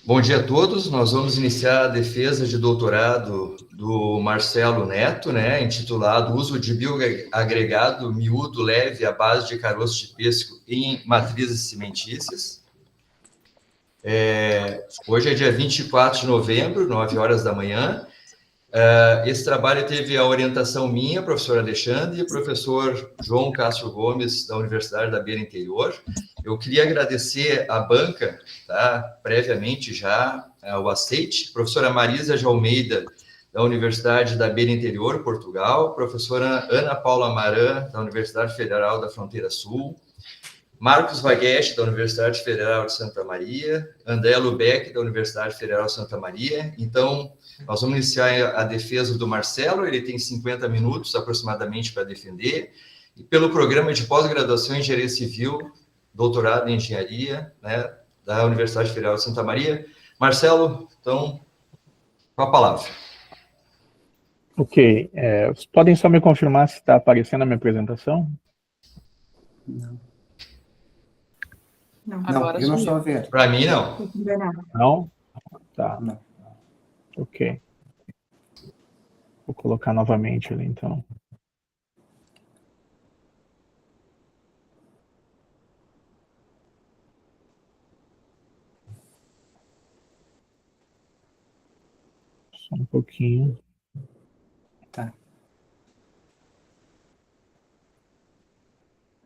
Bom dia a todos. Nós vamos iniciar a defesa de doutorado do Marcelo Neto, né, intitulado Uso de bioagregado miúdo leve à base de caroço de pêssego em matrizes cimentícias. Hoje é dia 24 de novembro, 9 horas da manhã. Esse trabalho teve a orientação minha, professor Alexandre, e professor João Castro Gomes, da Universidade da Beira Interior. Eu queria agradecer à banca, tá, previamente já, o aceite, professora Marisa de Almeida, da Universidade da Beira Interior, Portugal, professora Ana Paula Maran, da Universidade Federal da Fronteira Sul, Marcos Vaguesch, da Universidade Federal de Santa Maria, André Lubeck, da Universidade Federal de Santa Maria. Então, nós vamos iniciar a defesa do Marcelo, ele tem 50 minutos aproximadamente para defender, e pelo programa de pós-graduação em Engenharia Civil, doutorado em Engenharia, né, da Universidade Federal de Santa Maria. Marcelo, então, com a palavra. Ok, podem só me confirmar se está aparecendo a minha apresentação? Não. Agora eu não estou a ver. Para mim, não. Não? Tá. Não. Ok. Vou colocar novamente ali, então. Só um pouquinho. Tá.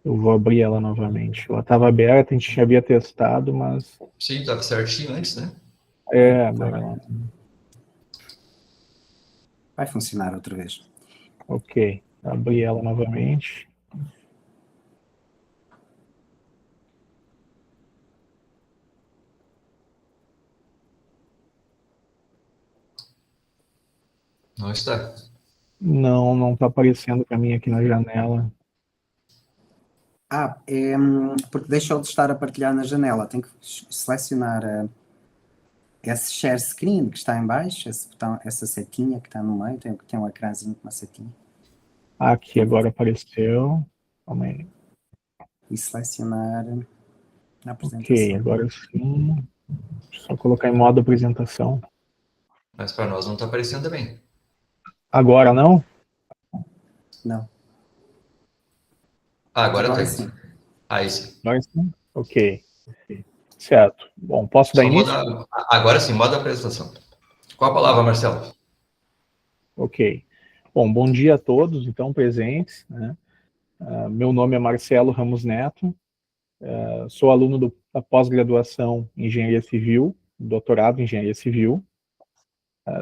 Eu vou abrir ela novamente. Ela estava aberta, a gente já havia testado, mas... Sim, estava certinho antes, né? Agora não. Vai funcionar outra vez. Ok, abri ela novamente. Não está. Não está aparecendo para mim aqui na janela. Porque deixou de estar a partilhar na janela. Tem que selecionar esse share screen que está em baixo, esse botão, essa setinha que está no meio, tem um ecrãzinho com uma setinha. Aqui agora apareceu. Calma aí. E selecionar a apresentação. Ok, agora sim. Só colocar em modo apresentação. Mas para nós não está aparecendo também. Agora não? Não. Agora está. sim. Aí sim. Agora sim? Ok. Certo. Bom, posso dar início? Agora sim, modo apresentação. Qual a palavra, Marcelo? Ok. Bom dia a todos, então, presentes, né? Meu nome é Marcelo Ramos Neto, sou aluno da pós-graduação em Engenharia Civil, doutorado em Engenharia Civil.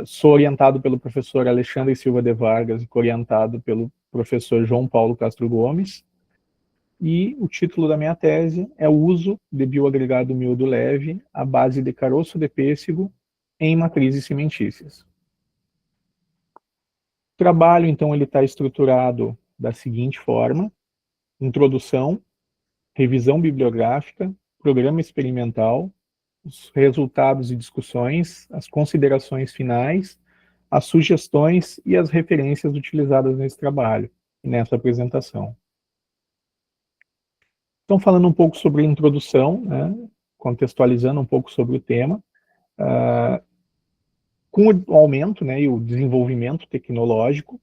Sou orientado pelo professor Alexandre Silva de Vargas e orientado pelo professor João Paulo Castro Gomes. E o título da minha tese é o uso de bioagregado miúdo leve à base de caroço de pêssego em matrizes cimentícias. O trabalho, então, ele está estruturado da seguinte forma: introdução, revisão bibliográfica, programa experimental, os resultados e discussões, as considerações finais, as sugestões e as referências utilizadas nesse trabalho e nessa apresentação. Então, falando um pouco sobre a introdução, né, contextualizando um pouco sobre o tema, com o aumento, né, e o desenvolvimento tecnológico,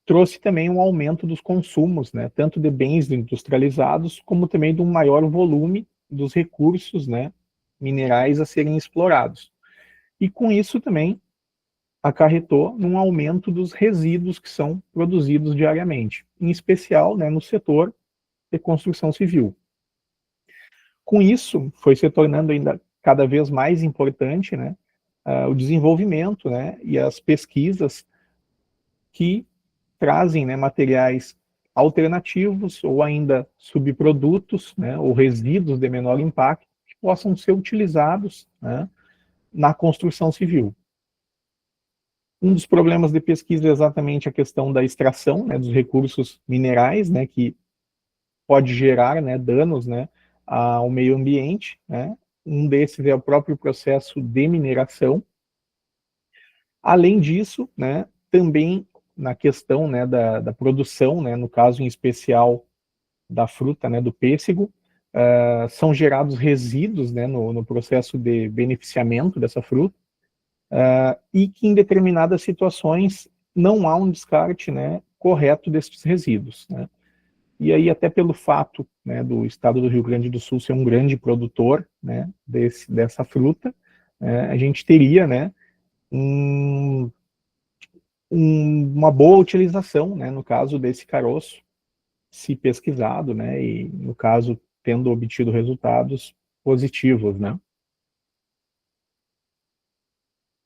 trouxe também um aumento dos consumos, né, tanto de bens industrializados, como também de um maior volume dos recursos, né, minerais a serem explorados. E com isso também acarretou num aumento dos resíduos que são produzidos diariamente, em especial, né, no setor de construção civil. Com isso, foi se tornando ainda cada vez mais importante, né, o desenvolvimento, né, e as pesquisas que trazem, né, materiais alternativos ou ainda subprodutos, né, ou resíduos de menor impacto que possam ser utilizados, né, na construção civil. Um dos problemas de pesquisa é exatamente a questão da extração, né, dos recursos minerais, né, que pode gerar, né, danos, né, ao meio ambiente, né. Um desses é o próprio processo de mineração. Além disso, né, também na questão, né, da produção, né, no caso em especial da fruta, né, do pêssego, são gerados resíduos, né, no processo de beneficiamento dessa fruta, e que em determinadas situações não há um descarte, né, correto desses resíduos, né? E aí, até pelo fato, né, do estado do Rio Grande do Sul ser um grande produtor, né, dessa fruta, a gente teria, né, uma boa utilização, né, no caso desse caroço, se pesquisado, né, e no caso tendo obtido resultados positivos, né.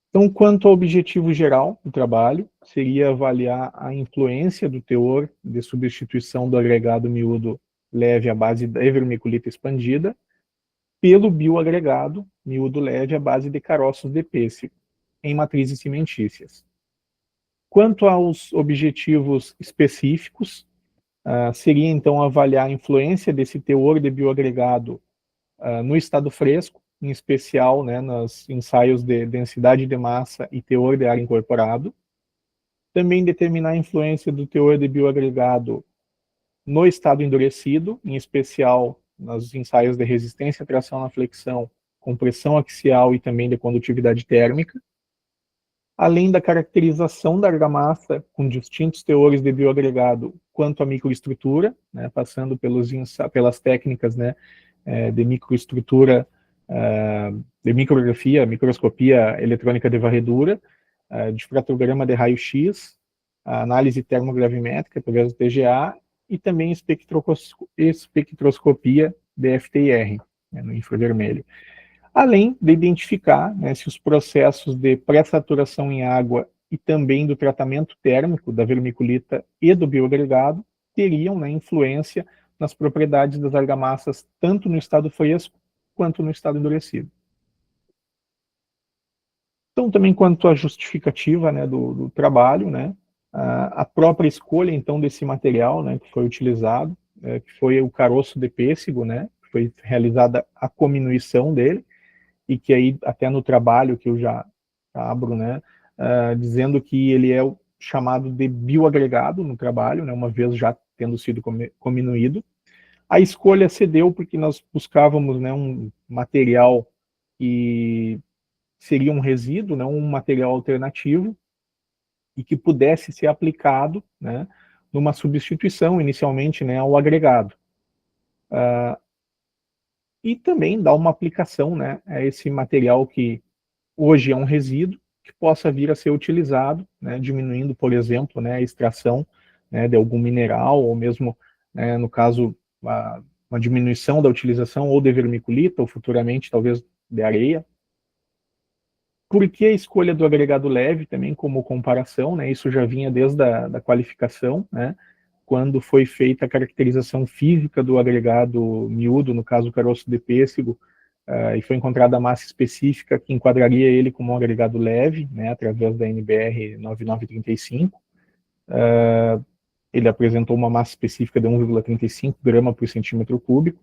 Então, quanto ao objetivo geral do trabalho, seria avaliar a influência do teor de substituição do agregado miúdo leve à base da vermiculita expandida pelo bioagregado miúdo leve à base de caroços de pêssego em matrizes cimentícias. Quanto aos objetivos específicos, seria então avaliar a influência desse teor de bioagregado no estado fresco, em especial, né, nos ensaios de densidade de massa e teor de ar incorporado. Também determinar a influência do teor de bioagregado no estado endurecido, em especial nos ensaios de resistência à tração na flexão, com pressão axial e também de condutividade térmica. Além da caracterização da argamassa com distintos teores de bioagregado quanto à microestrutura, né, passando pelas técnicas, né, de microestrutura, de micrografia, microscopia eletrônica de varredura, difratograma de raio-x, análise termogravimétrica através do TGA e também espectroscopia de FTIR, né, no infravermelho. Além de identificar, né, se os processos de pré-saturação em água e também do tratamento térmico da vermiculita e do bioagregado teriam, né, influência nas propriedades das argamassas, tanto no estado fresco quanto no estado endurecido. Então, também quanto à justificativa, né, do trabalho, né, a própria escolha, então, desse material, né, que foi utilizado, que foi o caroço de pêssego, né, foi realizada a cominuição dele, e que aí até no trabalho que eu já abro, né, dizendo que ele é o chamado de bioagregado no trabalho, né, uma vez já tendo sido cominuído. A escolha se deu porque nós buscávamos, né, um material que seria um resíduo, né, um material alternativo e que pudesse ser aplicado, né, numa substituição inicialmente, né, ao agregado. E também dar uma aplicação, né, a esse material que hoje é um resíduo, que possa vir a ser utilizado, né, diminuindo, por exemplo, né, a extração, né, de algum mineral, ou mesmo, né, no caso, uma diminuição da utilização ou de vermiculita, ou futuramente talvez de areia. Por que a escolha do agregado leve também como comparação, né, isso já vinha desde da qualificação, né, quando foi feita a caracterização física do agregado miúdo, no caso o caroço de pêssego, e foi encontrada a massa específica que enquadraria ele como um agregado leve, né, através da NBR 9935. Ele apresentou uma massa específica de 1,35 grama por centímetro cúbico.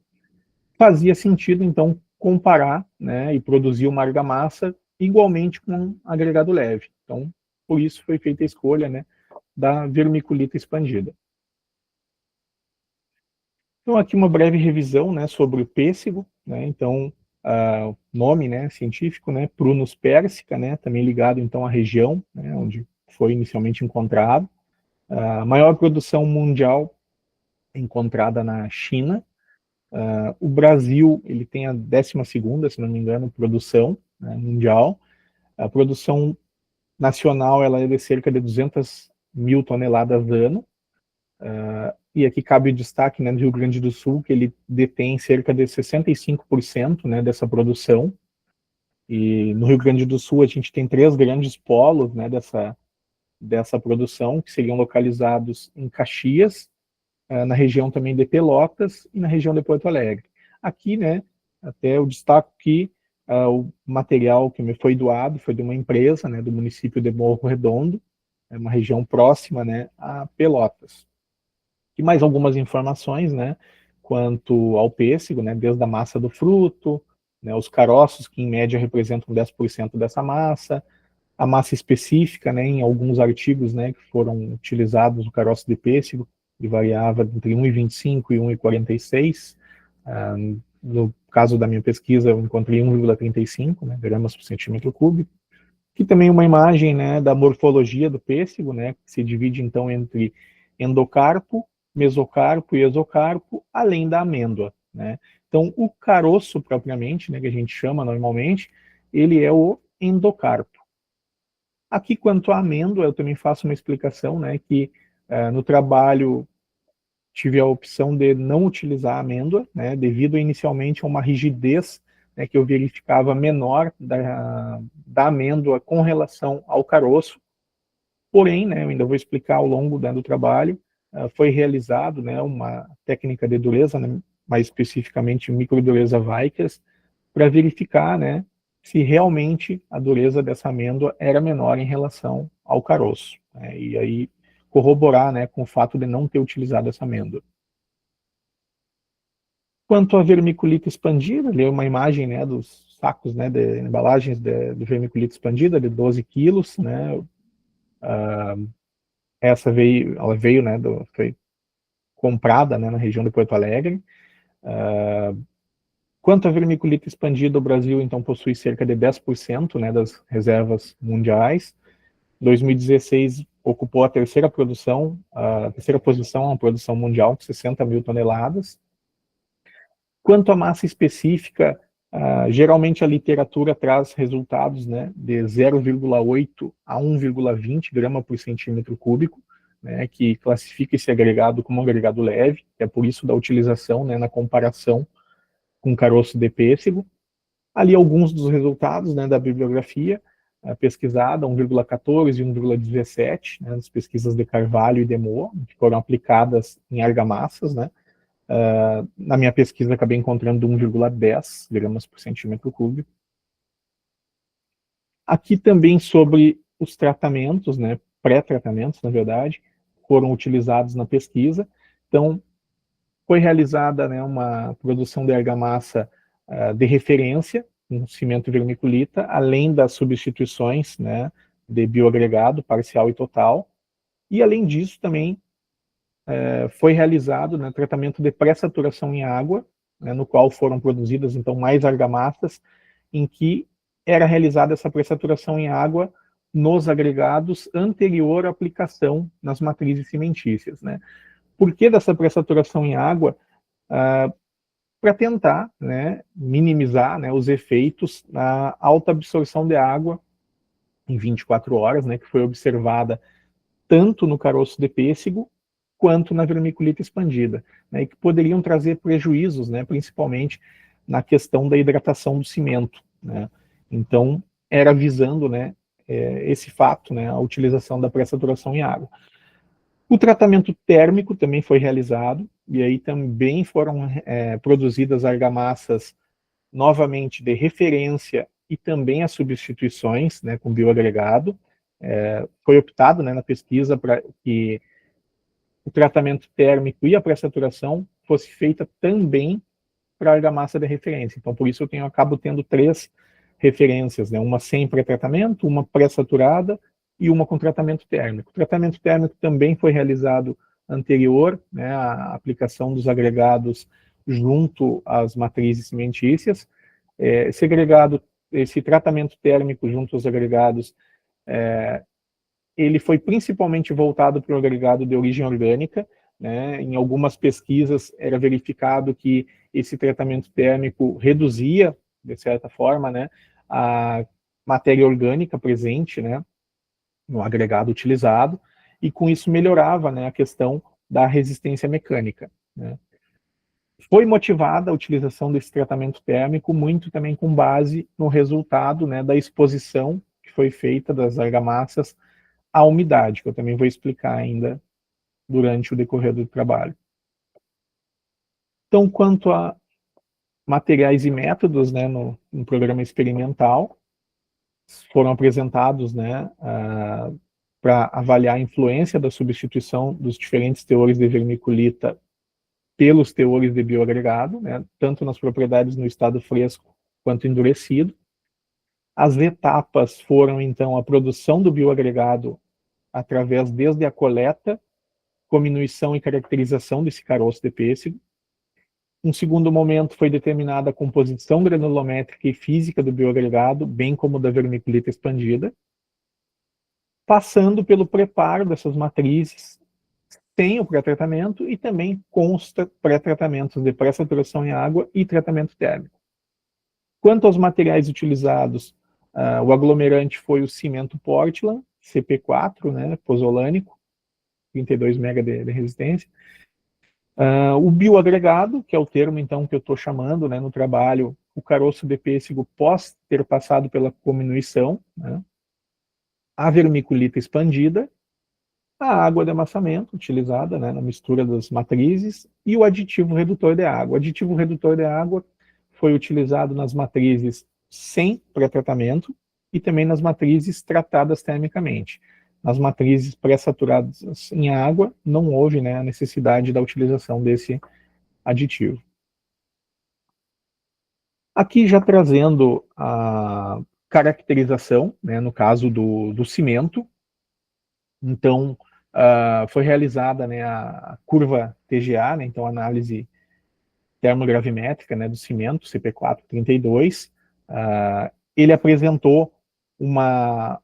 Fazia sentido, então, comparar, né, e produzir uma argamassa igualmente com um agregado leve. Então, por isso foi feita a escolha, né, da vermiculita expandida. Então, aqui uma breve revisão, né, sobre o pêssego, né, então, nome, né, científico, né, Prunus persica, né, também ligado, então, à região, né, onde foi inicialmente encontrado. A maior produção mundial encontrada na China. O Brasil, ele tem a 12ª, se não me engano, produção, né, mundial. A produção nacional, ela é de cerca de 200 mil toneladas ano. E aqui cabe o destaque, né, do Rio Grande do Sul, que ele detém cerca de 65%, né, dessa produção. E no Rio Grande do Sul a gente tem 3 grandes polos, né, dessa produção, que seriam localizados em Caxias, na região também de Pelotas e na região de Porto Alegre. Aqui, né, até eu destaco que o material que me foi doado foi de uma empresa, né, do município de Morro Redondo, é uma região próxima, né, a Pelotas. E mais algumas informações, né, quanto ao pêssego, né, desde a massa do fruto, né, os caroços, que em média representam 10% dessa massa, a massa específica, né, em alguns artigos, né, que foram utilizados, o caroço de pêssego, que variava entre 1,25 e 1,46, No caso da minha pesquisa, eu encontrei 1,35, né, gramas por centímetro cúbico. Aqui também uma imagem, né, da morfologia do pêssego, né, que se divide então entre endocarpo, mesocarpo e exocarpo, além da amêndoa, né. Então, o caroço propriamente, né, que a gente chama normalmente, ele é o endocarpo. Aqui, quanto à amêndoa, eu também faço uma explicação, né, que no trabalho tive a opção de não utilizar a amêndoa, né, devido inicialmente a uma rigidez, né, que eu verificava menor da amêndoa com relação ao caroço. Porém, né, eu ainda vou explicar ao longo, né, do trabalho, foi realizado, né, uma técnica de dureza, né, mais especificamente microdureza Vickers, para verificar, né, se realmente a dureza dessa amêndoa era menor em relação ao caroço, né, e aí corroborar, né, com o fato de não ter utilizado essa amêndoa. Quanto à vermiculita expandida, ali é uma imagem, né, dos sacos, né, de embalagens de vermiculita expandida, de 12 quilos, né, ela veio, né, foi comprada, né, na região de Porto Alegre. Quanto à vermiculita expandida, o Brasil, então, possui cerca de 10%, né, das reservas mundiais. 2016 ocupou a terceira posição na produção mundial, com 60 mil toneladas. Quanto à massa específica, geralmente a literatura traz resultados, né, de 0,8 a 1,20 grama por centímetro cúbico, né, que classifica esse agregado como um agregado leve, é por isso da utilização, né, na comparação com caroço de pêssego. Ali alguns dos resultados, né, da bibliografia pesquisada, 1,14 e 1,17, né, nas pesquisas de Carvalho e de Moa, que foram aplicadas em argamassas, né. Na minha pesquisa acabei encontrando 1,10 gramas por centímetro cúbico. Aqui também sobre os tratamentos, né, pré-tratamentos, na verdade, foram utilizados na pesquisa. Então, foi realizada, né, uma produção de argamassa de referência, um cimento vermiculita, além das substituições, né, de bioagregado parcial e total. E, além disso, também foi realizado, né, tratamento de pré-saturação em água, né, no qual foram produzidas, então, mais argamassas, em que era realizada essa pré-saturação em água nos agregados anterior à aplicação nas matrizes cimentícias, né. Por que dessa pré-saturação em água? Para tentar, né, minimizar, né, os efeitos da alta absorção de água em 24 horas, né, que foi observada tanto no caroço de pêssego quanto na vermiculita expandida, né, e que poderiam trazer prejuízos, né, principalmente na questão da hidratação do cimento, né. Então, era visando, né, esse fato, né, a utilização da pré-saturação em água. O tratamento térmico também foi realizado, e aí também foram produzidas argamassas novamente de referência e também as substituições, né, com bioagregado. Foi optado, né, na pesquisa para que o tratamento térmico e a pré-saturação fosse feita também para a argamassa de referência. Então, por isso eu acabo tendo 3 referências, né? Uma sem pré-tratamento, uma pré-saturada e uma com tratamento térmico. O tratamento térmico também foi realizado anterior, né, à aplicação dos agregados junto às matrizes cimentícias. Esse tratamento térmico junto aos agregados, ele foi principalmente voltado para o agregado de origem orgânica, né? Em algumas pesquisas era verificado que esse tratamento térmico reduzia, de certa forma, né, a matéria orgânica presente, né, no agregado utilizado, e com isso melhorava, né, a questão da resistência mecânica, né. Foi motivada a utilização desse tratamento térmico muito também com base no resultado, né, da exposição que foi feita das argamassas à umidade, que eu também vou explicar ainda durante o decorrer do trabalho. Então, quanto a materiais e métodos, né, no programa experimental, foram apresentados, né, para avaliar a influência da substituição dos diferentes teores de vermiculita pelos teores de bioagregado, né, tanto nas propriedades no estado fresco quanto endurecido. As etapas foram, então, a produção do bioagregado através desde a coleta, comminuição e caracterização desse caroço de pêssego, Um segundo momento foi determinada a composição granulométrica e física do bioagregado, bem como da vermiculita expandida, passando pelo preparo dessas matrizes sem o pré-tratamento e também consta pré-tratamentos de pré-saturação em água e tratamento térmico. Quanto aos materiais utilizados, o aglomerante foi o cimento Portland, CP4, né, pozolânico, 32 mega de resistência. O bioagregado, que é o termo então que eu estou chamando, né, no trabalho, o caroço de pêssego pós ter passado pela cominuição, né, a vermiculita expandida, a água de amassamento utilizada, né, na mistura das matrizes e o aditivo redutor de água. O aditivo redutor de água foi utilizado nas matrizes sem pré-tratamento e também nas matrizes tratadas termicamente. Nas matrizes pré-saturadas em água, não houve, né, a necessidade da utilização desse aditivo. Aqui já trazendo a caracterização, né, no caso do cimento. Então, foi realizada, né, a curva TGA, né, então análise termogravimétrica, né, do cimento, CP432. Ele apresentou uma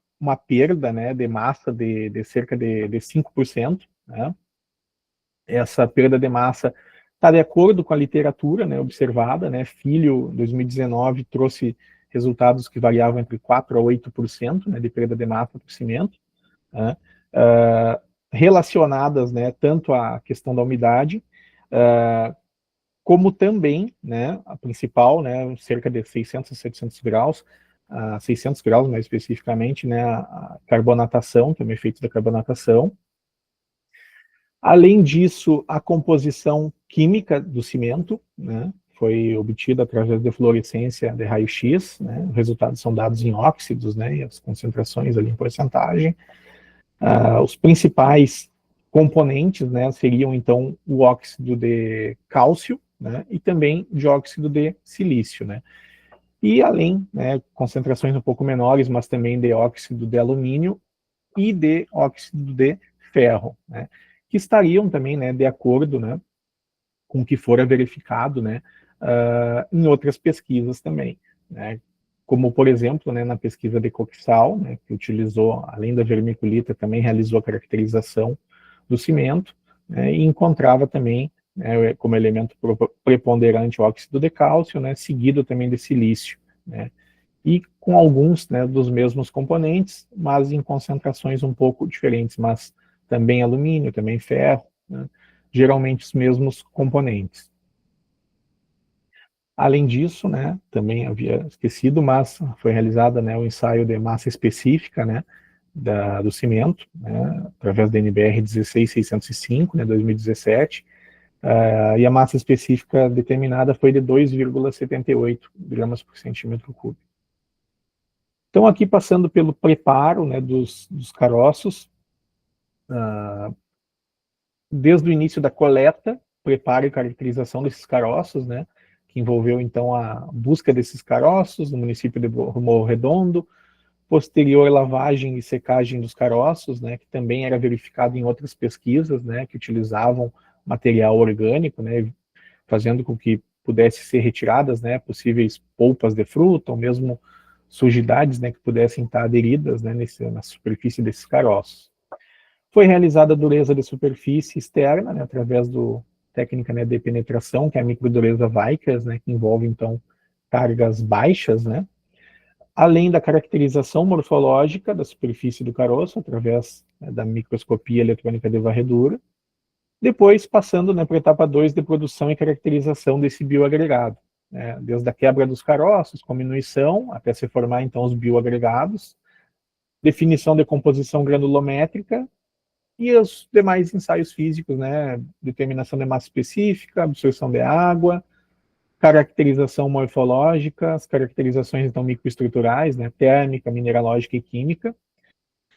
perda, né, de massa de cerca de 5%. Né? Essa perda de massa está de acordo com a literatura, né, observada. Né? Filho, 2019, trouxe resultados que variavam entre 4% a 8%, né, de perda de massa para o cimento. Né? Relacionadas, né, tanto à questão da umidade, como também, né, a principal, né, cerca de 600 a 700 graus, 600 graus mais especificamente, né, a carbonatação, também efeito da carbonatação. Além disso, a composição química do cimento, né, foi obtida através de fluorescência de raio-x, né, os resultados são dados em óxidos, né, e as concentrações ali em porcentagem. Os principais componentes, né, seriam então o óxido de cálcio, né, e também dióxido de silício, né. E além, né, concentrações um pouco menores, mas também de óxido de alumínio e de óxido de ferro, né, que estariam também, né, de acordo, né, com o que fora verificado, né, em outras pesquisas também, né, como, por exemplo, né, na pesquisa de Coxal, né, que utilizou, além da vermiculita, também realizou a caracterização do cimento, né, e encontrava também, né, como elemento preponderante o óxido de cálcio, né, seguido também de silício, né, e com alguns, né, dos mesmos componentes, mas em concentrações um pouco diferentes, mas também alumínio, também ferro, né, geralmente os mesmos componentes. Além disso, né, também havia esquecido, mas foi realizada, né, o ensaio de massa específica, né, do cimento, né, através da NBR 16605, né, 2017, e a massa específica determinada foi de 2,78 gramas por centímetro cúbico. Então, aqui passando pelo preparo, né, dos caroços, desde o início da coleta, preparo e caracterização desses caroços, né, que envolveu, então, a busca desses caroços no município de Morro Redondo, posterior lavagem e secagem dos caroços, né, que também era verificado em outras pesquisas, né, que utilizavam material orgânico, né, fazendo com que pudesse ser retiradas, né, possíveis polpas de fruta, ou mesmo sujidades, né, que pudessem estar aderidas, né, na superfície desses caroços. Foi realizada a dureza de superfície externa, né, através do técnica, né, de penetração, que é a microdureza Vickers, né, que envolve, então, cargas baixas, né, além da caracterização morfológica da superfície do caroço, através, né, da microscopia eletrônica de varredura, depois passando, né, para a etapa 2 de produção e caracterização desse bioagregado, né, desde a quebra dos caroços, cominuição, até se formar, então, os bioagregados, definição de composição granulométrica, e os demais ensaios físicos, né, determinação de massa específica, absorção de água, caracterização morfológica, as caracterizações, então, microestruturais, né, térmica, mineralógica e química.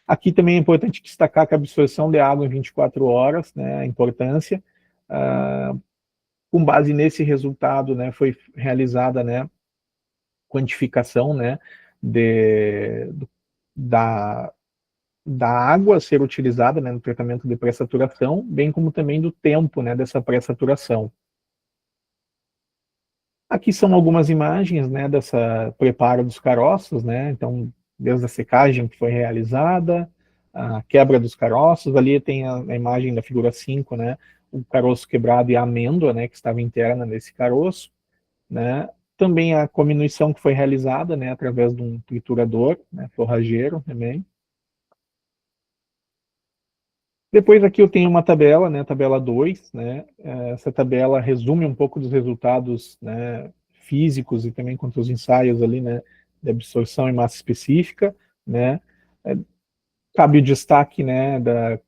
Aqui também é importante destacar que a absorção de água em 24 horas, né, a importância, com base nesse resultado, né, foi realizada, né, quantificação, né, da água a ser utilizada, né, no tratamento de pré-saturação, bem como também do tempo, né, dessa pré-saturação. Aqui são algumas imagens, né, dessa preparo dos caroços, né, então, desde a secagem que foi realizada, a quebra dos caroços, ali tem a imagem da figura 5, né, o caroço quebrado e a amêndoa, né, que estava interna nesse caroço, né, também a cominuição que foi realizada, né, através de um triturador, né, forrageiro também. Depois aqui eu tenho uma tabela, né, tabela 2, né, essa tabela resume um pouco dos resultados, né, físicos e também quanto aos ensaios ali, né, de absorção em massa específica, né, cabe o destaque, né, da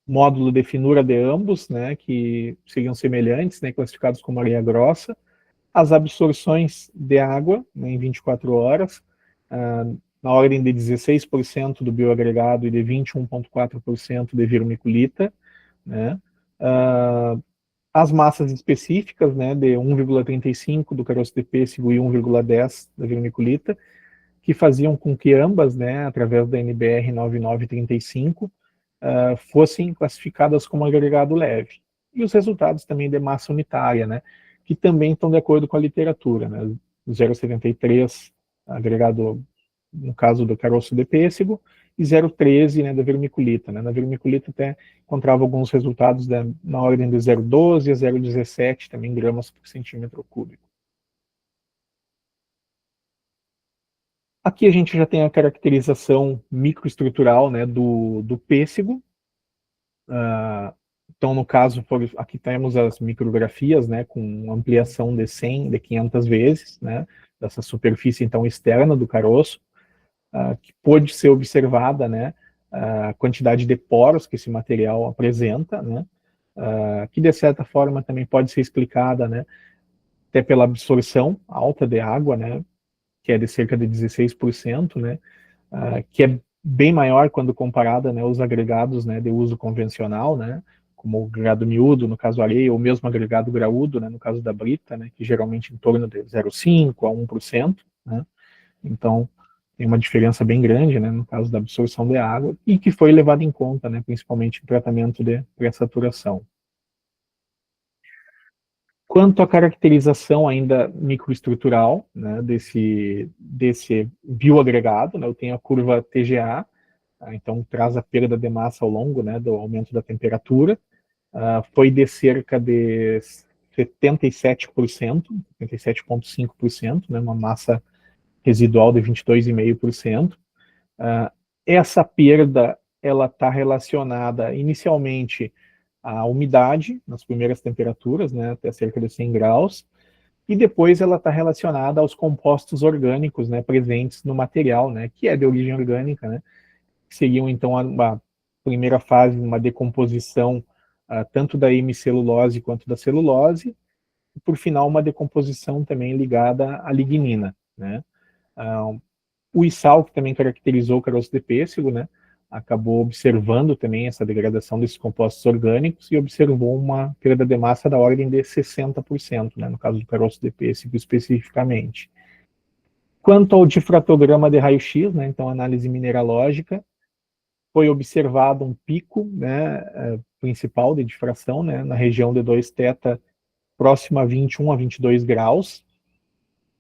módulo de finura de ambos, né, que seriam semelhantes, né, classificados como areia grossa, as absorções de água, né, em 24 horas, na ordem de 16% do bioagregado e de 21,4% de vermiculita, né? As massas específicas, né, de 1,35 do caroço de pêssego e 1,10 da vermiculita, que faziam com que ambas, né, através da NBR 9935, fossem classificadas como agregado leve. E os resultados também de massa unitária, né, que também estão de acordo com a literatura, né, 0,73 agregado, no caso do caroço de pêssego, e 0,13, né, da vermiculita. Né. Na vermiculita até encontrava alguns resultados na ordem de 0,12 a 0,17 também gramas por centímetro cúbico. Aqui a gente já tem a caracterização microestrutural, né, do pêssego. Então, no caso, aqui temos as micrografias, né, com ampliação de 100, de 500 vezes, né, dessa superfície, então, externa do caroço, que pode ser observada, né, a quantidade de poros que esse material apresenta, né, que, de certa forma, também pode ser explicada, né, até pela absorção alta de água, né, que é de cerca de 16%, né, que é bem maior quando comparada, né, aos agregados, né, de uso convencional, né, como o agregado miúdo, no caso areia, ou mesmo agregado graúdo, né, no caso da brita, né, que geralmente em torno de 0,5% a 1%, né, então tem uma diferença bem grande, né, no caso da absorção de água, e que foi levado em conta, né, principalmente em tratamento de pré-saturação. Quanto à caracterização ainda microestrutural, né, desse bioagregado, né, eu tenho a curva TGA, então traz a perda de massa ao longo, né, do aumento da temperatura, foi de cerca de 77%, 77,5%, né, uma massa residual de 22,5%. Essa perda ela está relacionada inicialmente à umidade nas primeiras temperaturas, né, até cerca de 100 graus, e depois ela está relacionada aos compostos orgânicos, né, presentes no material, né, que é de origem orgânica, né, que seriam então a primeira fase, uma decomposição tanto da hemicelulose quanto da celulose, e por final uma decomposição também ligada à lignina, né. O Issal, que também caracterizou o caroço de pêssego, né, acabou observando também essa degradação desses compostos orgânicos e observou uma perda de massa da ordem de 60%, né, no caso do caroço de pêssego especificamente. Quanto ao difratograma de raio-x, né, então análise mineralógica, foi observado um pico, né, principal de difração, né, na região de 2θ próximo a 21 a 22 graus,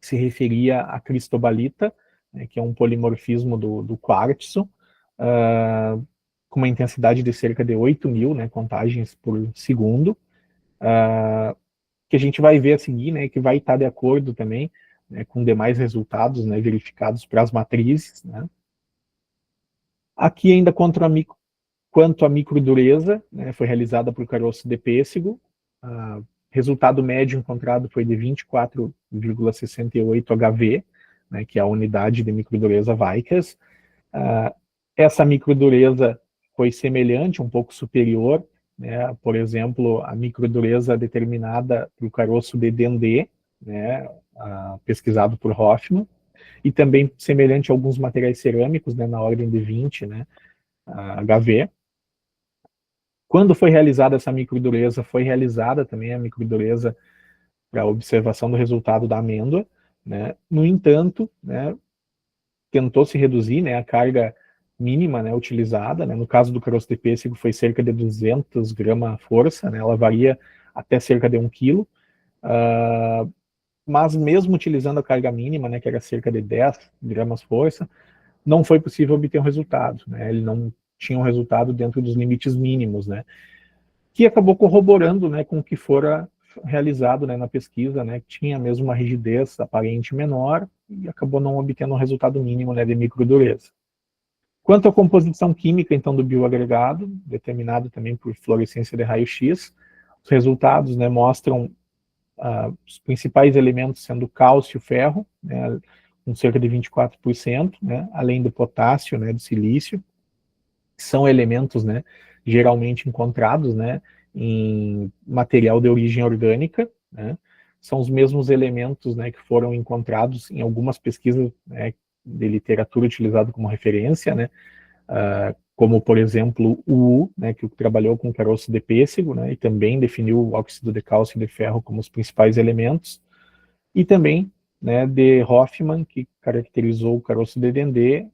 que se referia à cristobalita, né, que é um polimorfismo do quartzo, com uma intensidade de cerca de 8.000, né, contagens por segundo, que a gente vai ver a seguir, né, que vai estar de acordo também, né, com demais resultados, né, verificados para as matrizes, né. Aqui ainda quanto à microdureza, né, foi realizada por caroço de pêssego, resultado médio encontrado foi de 24,68 HV, né, que é a unidade de microdureza Vickers. Essa microdureza foi semelhante, um pouco superior, né, por exemplo, a microdureza determinada para o caroço de Dendê, né, pesquisado por Hoffman, e também semelhante a alguns materiais cerâmicos, né, na ordem de 20, né, HV. Quando foi realizada essa microdureza, foi realizada também a microdureza para observação do resultado da amêndoa, né. No entanto, né, tentou-se reduzir, né, a carga mínima, né, utilizada, né, no caso do caroço de pêssego foi cerca de 200 gramas força, né, ela varia até cerca de 1 quilo, mas mesmo utilizando a carga mínima, né, que era cerca de 10 gramas força, não foi possível obter um resultado, né, ele não tinha um resultado dentro dos limites mínimos, né, que acabou corroborando, né, com o que fora realizado, né, na pesquisa, né, que tinha mesmo uma rigidez aparente menor e acabou não obtendo um resultado mínimo, né, de microdureza. Quanto à composição química, então, do bioagregado, determinado também por fluorescência de raio-x, os resultados, né, mostram os principais elementos sendo cálcio e ferro, né, com cerca de 24%, né, além do potássio, né, do silício, que são elementos, né, geralmente encontrados, né, em material de origem orgânica, né, são os mesmos elementos, né, que foram encontrados em algumas pesquisas, né, de literatura utilizado como referência, né, como, por exemplo, o U, né, que trabalhou com caroço de pêssego, né, e também definiu o óxido de cálcio e de ferro como os principais elementos, e também, né, de Hoffmann, que caracterizou o caroço de dendê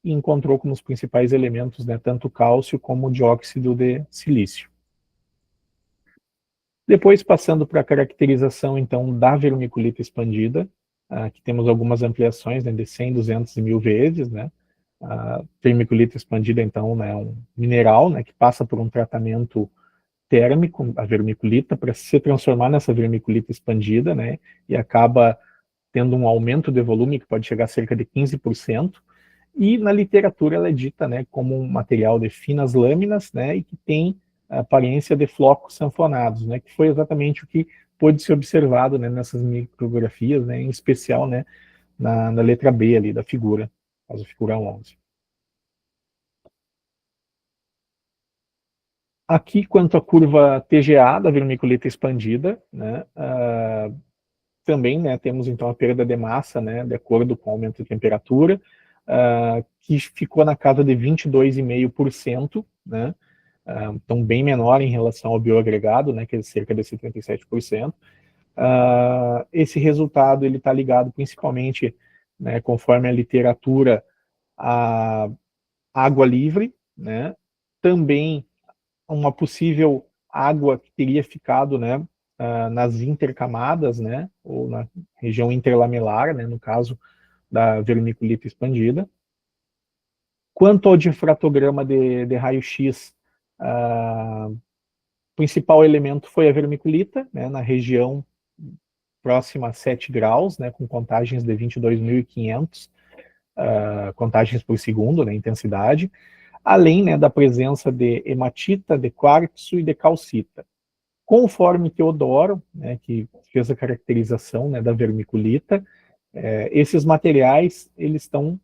e encontrou como os principais elementos, né, tanto cálcio como o dióxido de silício. Depois, passando para a caracterização, então, da vermiculita expandida, aqui temos algumas ampliações, né, de 100, 200 e 1000 vezes, né. A vermiculita expandida, então, né, é um mineral, né, que passa por um tratamento térmico, a vermiculita, para se transformar nessa vermiculita expandida, né, e acaba tendo um aumento de volume que pode chegar a cerca de 15%, e na literatura ela é dita, né, como um material de finas lâminas, né, e que tem a aparência de flocos sanfonados, né, que foi exatamente o que pôde ser observado, né, nessas micrografias, né, em especial, né, na letra B ali da figura, a figura 11. Aqui, quanto à curva TGA da vermiculita expandida, né, também, né, temos então a perda de massa, né, de acordo com o aumento de temperatura, que ficou na casa de 22,5%, né, então bem menor em relação ao bioagregado, né, que é cerca de 77%. Esse resultado ele está ligado principalmente, né, conforme a literatura, a água livre, né, também uma possível água que teria ficado, né, nas intercamadas, né, ou na região interlamelar, né, no caso da vermiculita expandida. Quanto ao difratograma de raio-x, o principal elemento foi a vermiculita, né, na região próxima a 7 graus, né, com contagens de 22.500 contagens por segundo, né, intensidade, além, né, da presença de hematita, de quartzo e de calcita. Conforme Teodoro, né, que fez a caracterização, né, da vermiculita, esses materiais eles estão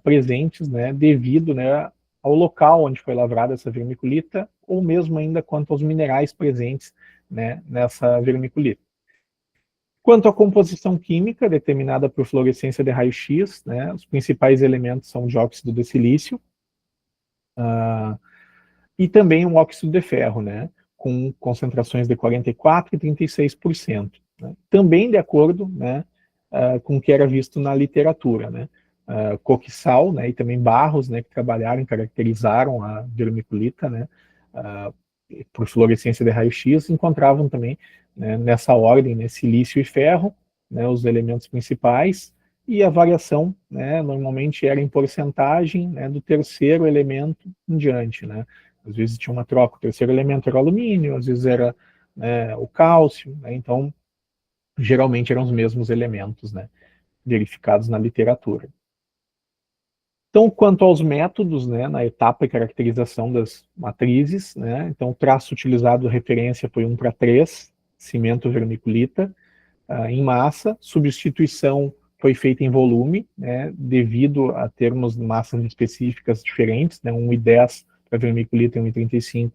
presentes, né, devido, né, ao local onde foi lavrada essa vermiculita, ou mesmo ainda quanto aos minerais presentes, né, nessa vermiculita. Quanto à composição química, determinada por fluorescência de raio-x, né, os principais elementos são o dióxido de silício, e também um óxido de ferro, né, com concentrações de 44% e 36%. Né, também de acordo, né, com o que era visto na literatura, né. Coquissal, né, e também Barros, né, que trabalharam e caracterizaram a vermiculita, né, por fluorescência de raio-x, encontravam também, né, nessa ordem, né, silício e ferro, né, os elementos principais, e a variação, né, normalmente era em porcentagem, né, do terceiro elemento em diante, né. Às vezes tinha uma troca, o terceiro elemento era o alumínio, às vezes era, né, o cálcio, né, então geralmente eram os mesmos elementos, né, verificados na literatura. Então, quanto aos métodos, né, na etapa de caracterização das matrizes, né, então o traço utilizado de referência foi 1:3, cimento vermiculita, em massa, substituição foi feita em volume, né, devido a termos massas específicas diferentes, né, 1,10 para vermiculita e 1,35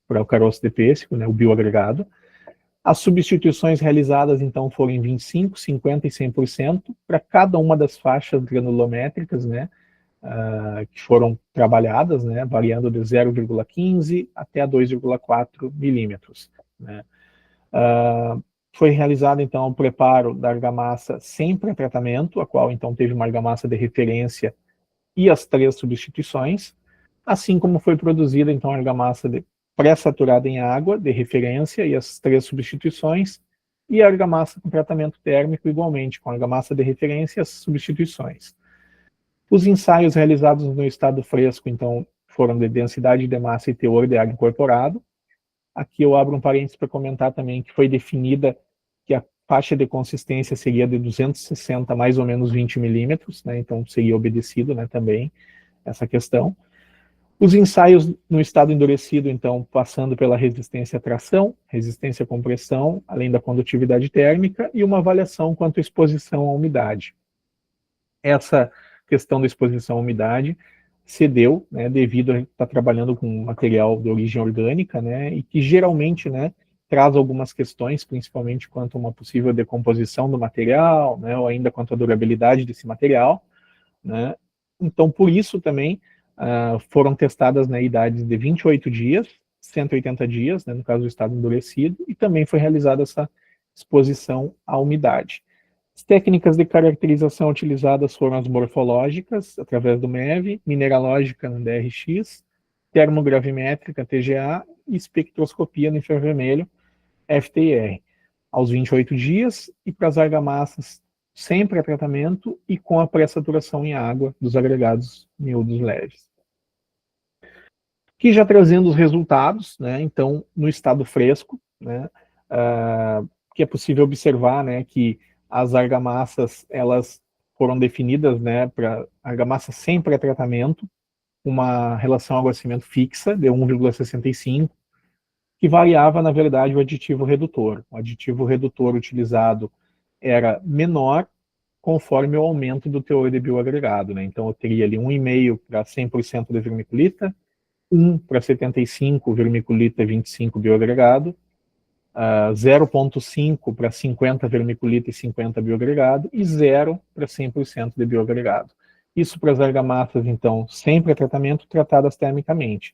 para o caroço de pêssego, né, o bioagregado. As substituições realizadas, então, foram em 25%, 50% e 100% para cada uma das faixas granulométricas, né, que foram trabalhadas, né, variando de 0,15 até 2,4 milímetros. Né. Foi realizado, então, o preparo da argamassa sem pré-tratamento, a qual, então, teve uma argamassa de referência e as 3 substituições, assim como foi produzida, então, a argamassa pré-saturada em água, de referência, e as 3 substituições, e a argamassa com tratamento térmico igualmente, com argamassa de referência e as substituições. Os ensaios realizados no estado fresco, então, foram de densidade de massa e teor de ar incorporado. Aqui eu abro um parênteses para comentar também que foi definida que a faixa de consistência seria de 260 mais ou menos 20 milímetros, né? Então seria obedecido, né, também essa questão. Os ensaios no estado endurecido, então, passando pela resistência à tração, resistência à compressão, além da condutividade térmica, e uma avaliação quanto à exposição à umidade. Essa questão da exposição à umidade cedeu, né, devido a estar trabalhando com material de origem orgânica, né, e que geralmente, né, traz algumas questões, principalmente quanto a uma possível decomposição do material, né, ou ainda quanto à durabilidade desse material, né. Então, por isso também, foram testadas, né, idades de 28 dias, 180 dias, né, no caso do estado endurecido, e também foi realizada essa exposição à umidade. As técnicas de caracterização utilizadas foram as morfológicas, através do MEV, mineralógica no DRX, termogravimétrica, TGA, e espectroscopia no infravermelho, FTIR, aos 28 dias, e para as argamassas, sempre a tratamento e com a pré-saturação em água dos agregados miúdos leves. Aqui já trazendo os resultados, né, então, no estado fresco, né, que é possível observar, né, que as argamassas, elas foram definidas, né, para argamassa sem pré-tratamento, uma relação água-cimento fixa de 1,65, que variava, na verdade, o aditivo redutor. O aditivo redutor utilizado era menor conforme o aumento do teor de bioagregado, né? Então, eu teria ali 1,5 para 100% de vermiculita, 1 para 75 vermiculita e 25 bioagregado, 0,5 para 50 vermiculita e 50 bioagregado, e 0 para 100% de bioagregado. Isso para as argamassas, então, sem pré-tratamento, tratadas termicamente.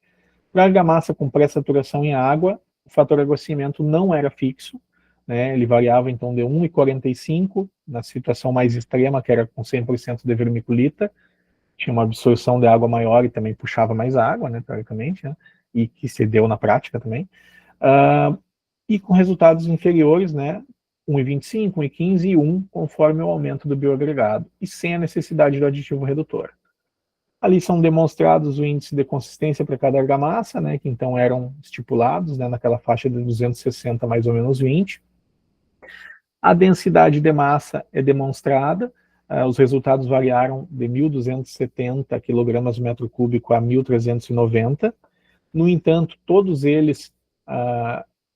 Para a argamassa com pré-saturação em água, o fator água-cimento não era fixo, né? Ele variava, então, de 1,45, na situação mais extrema, que era com 100% de vermiculita, tinha uma absorção de água maior e também puxava mais água, né, teoricamente, né? E que se deu na prática também. E com resultados inferiores, né, 1,25, 1,15 e 1, conforme o aumento do bioagregado, e sem a necessidade do aditivo redutor. Ali são demonstrados o índice de consistência para cada argamassa, né, que então eram estipulados, né, naquela faixa de 260 mais ou menos 20. A densidade de massa é demonstrada, os resultados variaram de 1.270 kg metro cúbico a 1.390. No entanto, todos eles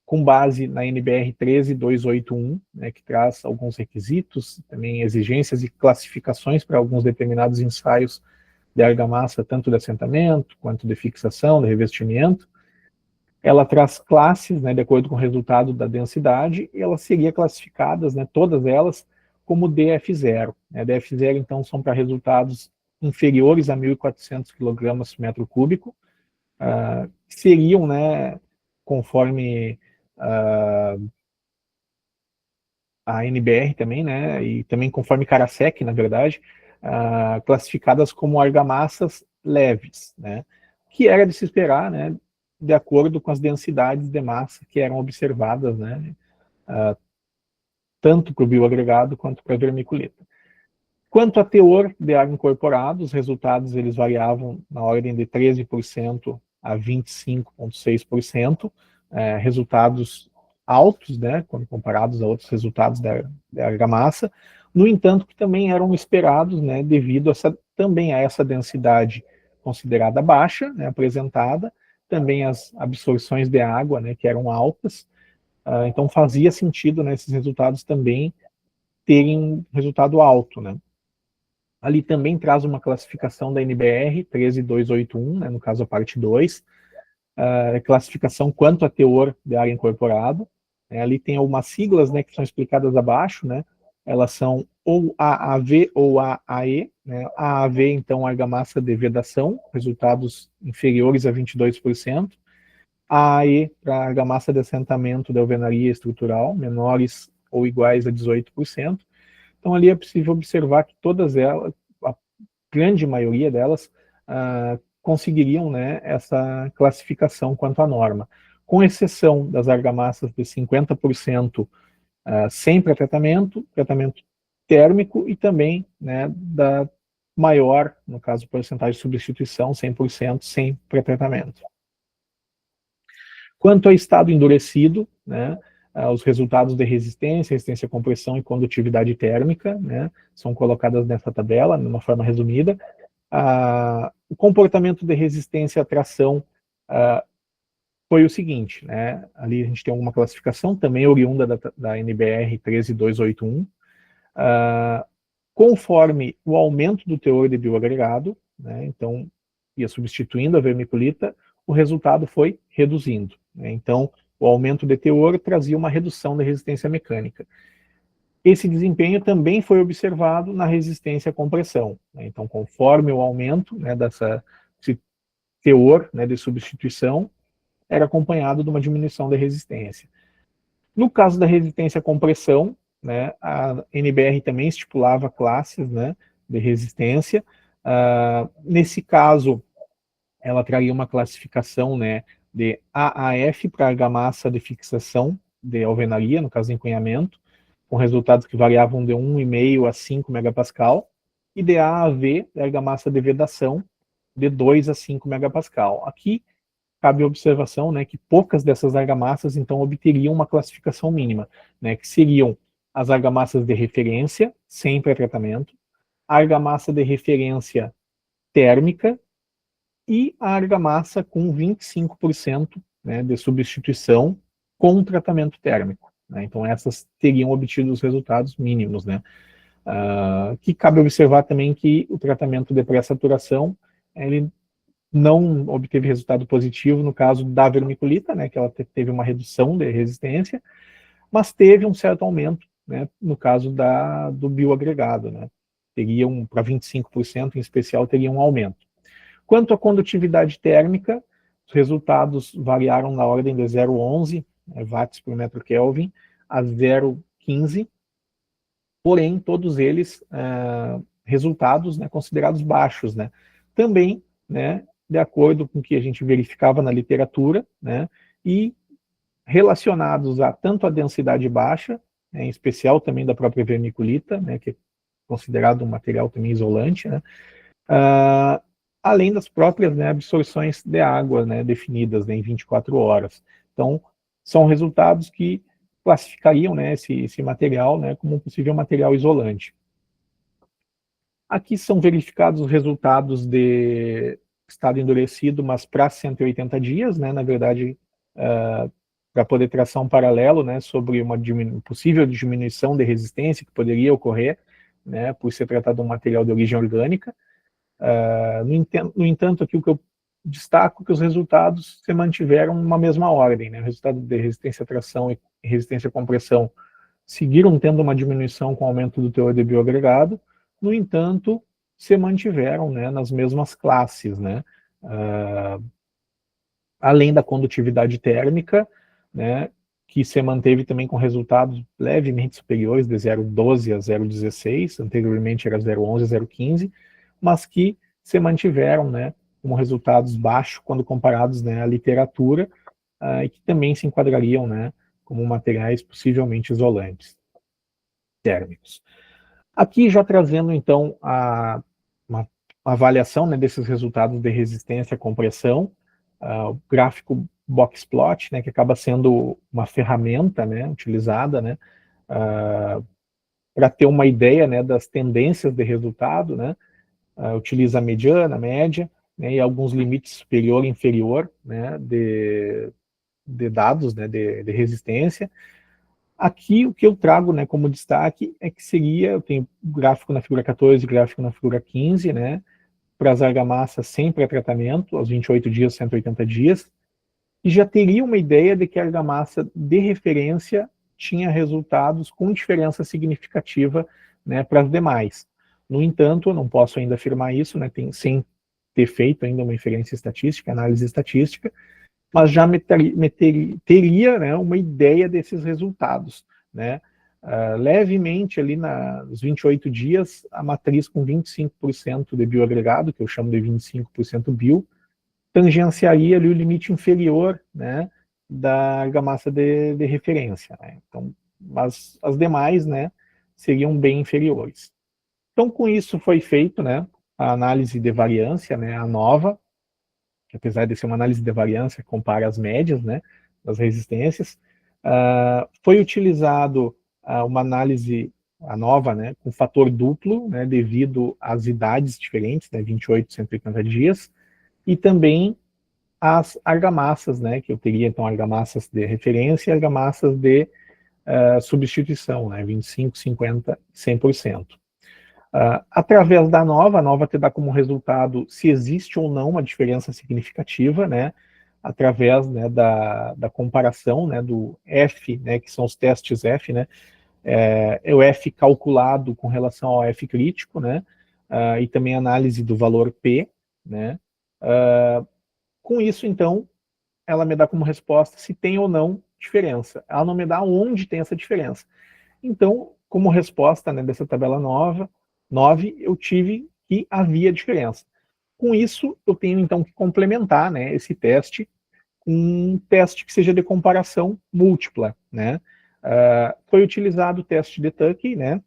com base na NBR 13281, né, que traz alguns requisitos, também exigências e classificações para alguns determinados ensaios de argamassa, tanto de assentamento, quanto de fixação, de revestimento. Ela traz classes, né, de acordo com o resultado da densidade, e elas seriam classificadas, né, todas elas, como DF0. Né? DF0, então, são para resultados inferiores a 1.400 kg metro cúbico, seriam, né, conforme a NBR também, né, e também conforme Karasek, na verdade, classificadas como argamassas leves, né, que era de se esperar, né, de acordo com as densidades de massa que eram observadas, né, tanto para o bioagregado quanto para a vermiculita. Quanto a teor de ar incorporado, os resultados eles variavam na ordem de 13% a 25,6%, resultados altos, né, quando comparados a outros resultados da argamassa, no entanto, que também eram esperados, né, devido também a essa densidade considerada baixa, né, apresentada, também as absorções de água, né, que eram altas, então fazia sentido, né, esses resultados também terem um resultado alto, né. Ali também traz uma classificação da NBR 13281, né, no caso a parte 2, classificação quanto a teor de ar incorporado. Ali tem algumas siglas, né, que são explicadas abaixo, né, elas são ou AAV ou AAE, né, AAV, então, argamassa de vedação, resultados inferiores a 22%, AAE para argamassa de assentamento de alvenaria estrutural, menores ou iguais a 18%. Então, ali é possível observar que todas elas, a grande maioria delas, conseguiriam, né, essa classificação quanto à norma, com exceção das argamassas de 50% sem pré-tratamento, tratamento térmico e também, né, da maior, no caso, porcentagem de substituição, 100% sem pré-tratamento. Quanto ao estado endurecido, né, os resultados de resistência à compressão e condutividade térmica, né, são colocadas nessa tabela, de uma forma resumida. O comportamento de resistência à tração foi o seguinte, né, ali a gente tem alguma classificação, também oriunda da NBR 13281, conforme o aumento do teor de bioagregado, né, então ia substituindo a vermiculita, o resultado foi reduzindo, né, então o aumento de teor trazia uma redução da resistência mecânica. Esse desempenho também foi observado na resistência à compressão, né, então conforme o aumento, né, desse teor, né, de substituição, era acompanhado de uma diminuição da resistência. No caso da resistência à compressão, né, a NBR também estipulava classes, né, de resistência. Nesse caso, ela traria uma classificação, né, de AAF para argamassa de fixação de alvenaria, no caso de encunhamento, com resultados que variavam de 1,5 a 5 megapascal, e de AAV, de argamassa de vedação, de 2 a 5 megapascal. Aqui cabe a observação, né, que poucas dessas argamassas, então, obteriam uma classificação mínima, né, que seriam as argamassas de referência, sem pré-tratamento, a argamassa de referência térmica e a argamassa com 25%, né, de substituição com tratamento térmico, né. Então, essas teriam obtido os resultados mínimos, né. Que cabe observar também que o tratamento de pré-saturação, ele não obteve resultado positivo no caso da vermiculita, né, que ela teve uma redução de resistência, mas teve um certo aumento, né, no caso do bioagregado, né, para 25% em especial, teria um aumento. Quanto à condutividade térmica, os resultados variaram na ordem de 0,11 watts por metro Kelvin a 0,15, porém todos eles resultados, né, considerados baixos, né, também, né, de acordo com o que a gente verificava na literatura, né, e relacionados a tanto a densidade baixa, né, em especial também da própria vermiculita, né, que é considerado um material também isolante, né, além das próprias, né, absorções de água, né, definidas, né, em 24 horas. Então, são resultados que classificariam, né, esse material, né, como um possível material isolante. Aqui são verificados os resultados de estado endurecido, mas para 180 dias, né, na verdade, para poder traçar um paralelo, né, sobre uma possível diminuição de resistência que poderia ocorrer, né, por ser tratado de um material de origem orgânica. No entanto, aqui o que eu destaco é que os resultados se mantiveram numa mesma ordem, né, o resultado de resistência à tração e resistência à compressão seguiram tendo uma diminuição com o aumento do teor de bioagregado, no entanto, se mantiveram, né, nas mesmas classes, né, além da condutividade térmica, né, que se manteve também com resultados levemente superiores, de 0,12 a 0,16, anteriormente era 0,11 a 0,15, mas que se mantiveram, né, como resultados baixos quando comparados, né, à literatura, e que também se enquadrariam, né, como materiais possivelmente isolantes térmicos. Aqui já trazendo, então, uma avaliação, né, desses resultados de resistência à compressão, o gráfico boxplot, né, que acaba sendo uma ferramenta, né, utilizada, né, para ter uma ideia, né, das tendências de resultado, né, utiliza a mediana, a média, né, e alguns limites superior e inferior, né, de dados, né, de resistência. Aqui o que eu trago, né, como destaque é que seria, eu tenho gráfico na figura 14 e gráfico na figura 15, né, para as argamassas sem pré-tratamento, aos 28 dias, 180 dias, e já teria uma ideia de que a argamassa de referência tinha resultados com diferença significativa, né, para as demais. No entanto, eu não posso ainda afirmar isso, né, sem ter feito ainda uma inferência estatística, análise estatística, mas já teria, né, uma ideia desses resultados, né. Levemente ali nos 28 dias, a matriz com 25% de bioagregado, que eu chamo de 25% bio, tangenciaria ali o limite inferior, né, da argamassa de referência, né. Então, mas as demais, né, seriam bem inferiores. Então, com isso foi feito, né, a análise de variância, né, a nova, que apesar de ser uma análise de variância, compara as médias, né, das resistências. Foi utilizado uma análise, a nova, né, com fator duplo, né, devido às idades diferentes, né, 28 e 180 dias, e também as argamassas, né, que eu teria, então, argamassas de referência e argamassas de substituição, né, 25, 50, 100%. Através da nova, a nova te dá como resultado se existe ou não uma diferença significativa, né, através, né, da comparação, né, do F, né, que são os testes F, né, é o F calculado com relação ao F crítico, né, e também análise do valor P, né. Com isso, então, ela me dá como resposta se tem ou não diferença. Ela não me dá onde tem essa diferença. Então, como resposta, né, dessa tabela 9, eu tive que havia diferença. Com isso, eu tenho então que complementar, né, esse teste com um teste que seja de comparação múltipla, né. Foi utilizado o teste de Tukey, né,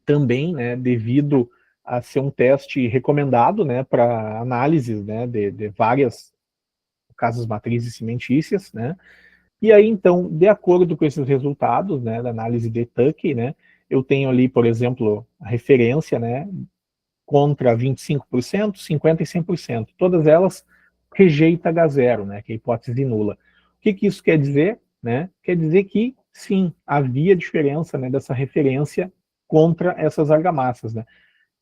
também, né, devido a ser um teste recomendado, né, para análises, né, de várias casas matrizes cimentícias, né. E aí, então, de acordo com esses resultados, né, da análise de Tukey, né, eu tenho ali, por exemplo, a referência, né, contra 25%, 50% e 100%. Todas elas rejeita H0, né, que é a hipótese nula. O que isso quer dizer? Né? Quer dizer que, sim, havia diferença, né, dessa referência contra essas argamassas, né,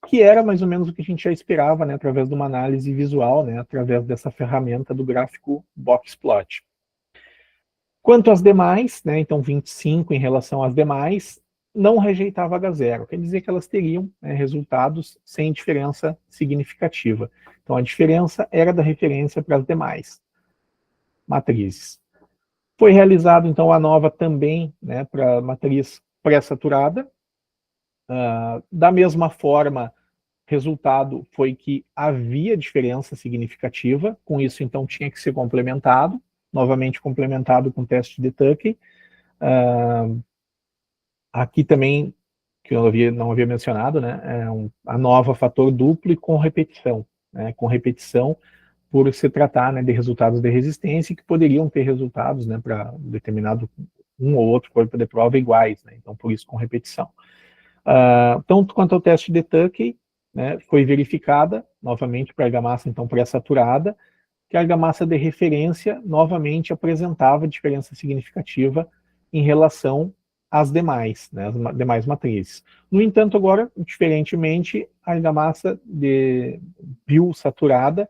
que era mais ou menos o que a gente já esperava, né, através de uma análise visual, né, através dessa ferramenta do gráfico Boxplot. Quanto às demais, né, então 25 em relação às demais, não rejeitava H0, quer dizer que elas teriam, né, resultados sem diferença significativa. Então a diferença era da referência para as demais matrizes. Foi realizado então a nova também, né, para a matriz pré-saturada. Da mesma forma, resultado foi que havia diferença significativa, com isso então tinha que ser complementado, novamente complementado com teste de Tukey. Aqui também, que eu não havia mencionado, né, a nova fator duplo e com repetição, né, com repetição por se tratar, né, de resultados de resistência que poderiam ter resultados, né, para determinado um ou outro corpo de prova iguais, né, então por isso com repetição. Tanto quanto ao teste de Tukey, né, foi verificada, novamente para a argamassa então pré-saturada, que a argamassa de referência novamente apresentava diferença significativa em relação às demais, né, as demais matrizes. No entanto, agora, diferentemente, a argamassa de biosaturada,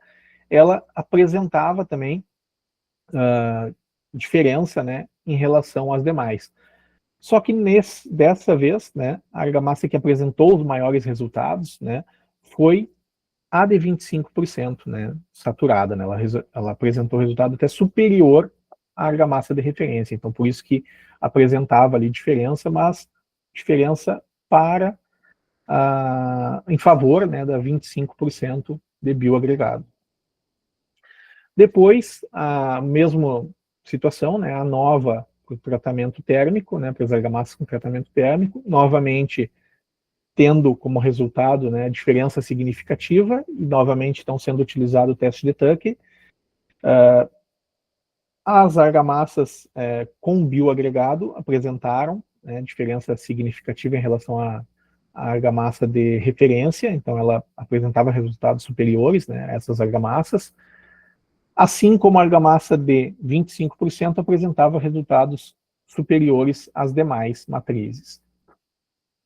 ela apresentava também diferença, né, em relação às demais. Só que dessa vez, né, a argamassa que apresentou os maiores resultados, né, foi a de 25%, né, saturada, né, ela apresentou resultado até superior à argamassa de referência, então por isso que apresentava ali diferença, mas diferença em favor, né, da 25% de bioagregado. Depois, a mesma situação, né, a nova para o tratamento térmico, né, para as argamassas com tratamento térmico, novamente tendo como resultado, né, diferença significativa, e novamente estão sendo utilizado o teste de Tukey. As argamassas com bioagregado apresentaram, né, diferença significativa em relação à argamassa de referência, então ela apresentava resultados superiores, né, a essas argamassas, assim como a argamassa de 25% apresentava resultados superiores às demais matrizes.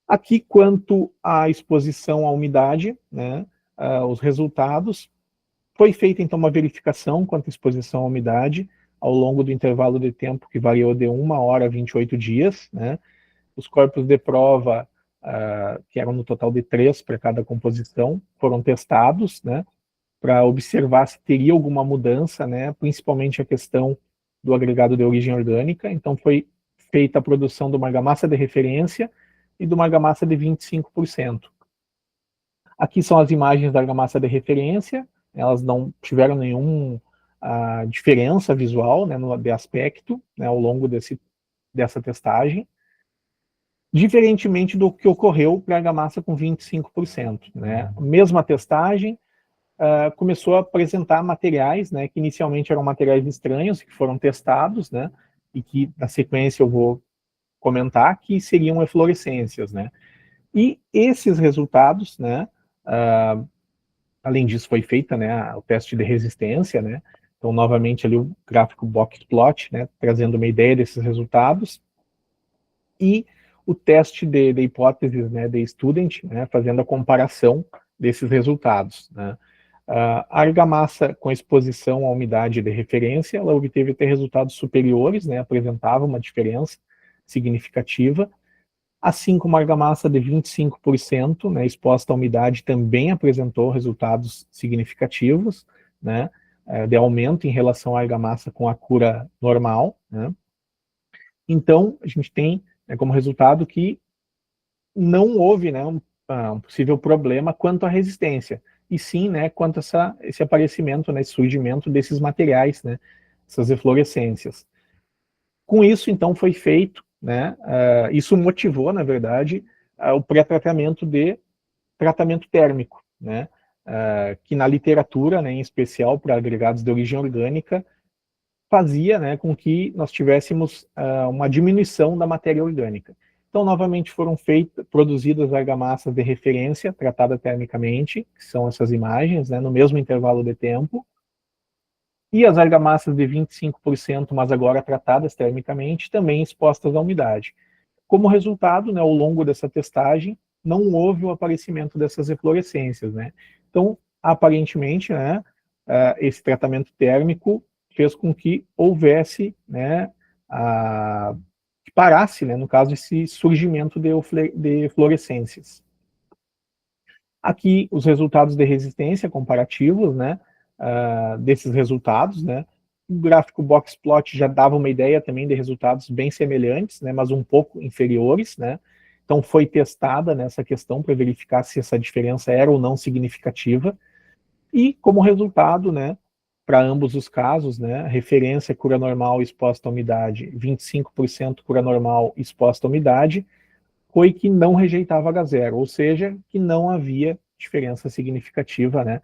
Aqui, quanto à exposição à umidade, né, os resultados, foi feita então uma verificação quanto à exposição à umidade ao longo do intervalo de tempo que variou de 1 hora a 28 dias, né. Os corpos de prova, que eram no total de 3 para cada composição, foram testados, né, para observar se teria alguma mudança, né, principalmente a questão do agregado de origem orgânica. Então foi feita a produção de uma argamassa de referência e de uma argamassa de 25%. Aqui são as imagens da argamassa de referência, elas não tiveram nenhuma diferença visual, né, de aspecto, né, ao longo desse dessa testagem, diferentemente do que ocorreu para a argamassa com 25%. Né? Mesma testagem, começou a apresentar materiais, né, que inicialmente eram materiais estranhos, que foram testados, né, e que na sequência eu vou comentar, que seriam eflorescências. Né? E esses resultados, né, além disso foi feita, né, o teste de resistência, né, então novamente ali o gráfico box plot, né, trazendo uma ideia desses resultados, e o teste de hipóteses, né, de student, né, fazendo a comparação desses resultados. Né. A argamassa com exposição à umidade de referência, ela obteve até resultados superiores, né, apresentava uma diferença significativa, assim como a argamassa de 25%, né, exposta à umidade, também apresentou resultados significativos, né, de aumento em relação à argamassa com a cura normal. Né. Então, a gente tem, né, como resultado que não houve, né, um possível problema quanto à resistência, e sim, né, quanto a esse aparecimento, né, esse surgimento desses materiais, né, essas eflorescências. Com isso, então, foi feito, né, isso motivou, na verdade, o pré-tratamento de tratamento térmico, né, que na literatura, né, em especial para agregados de origem orgânica, fazia, né, com que nós tivéssemos uma diminuição da matéria orgânica. Então, novamente, foram produzidas argamassas de referência, tratada termicamente, que são essas imagens, né, no mesmo intervalo de tempo, e as argamassas de 25%, mas agora tratadas termicamente, também expostas à umidade. Como resultado, né, ao longo dessa testagem, não houve o aparecimento dessas eflorescências. Né? Então, aparentemente, né, esse tratamento térmico fez com que houvesse, né, que parasse, né, no caso, esse surgimento de eflorescências. Aqui, os resultados de resistência comparativos, né, desses resultados, né, o gráfico box plot já dava uma ideia também de resultados bem semelhantes, né, mas um pouco inferiores, né, então foi testada nessa questão para verificar se essa diferença era ou não significativa, e como resultado, né, para ambos os casos, né, referência cura normal exposta à umidade, 25% cura normal exposta à umidade, foi que não rejeitava H0, ou seja, que não havia diferença significativa, né,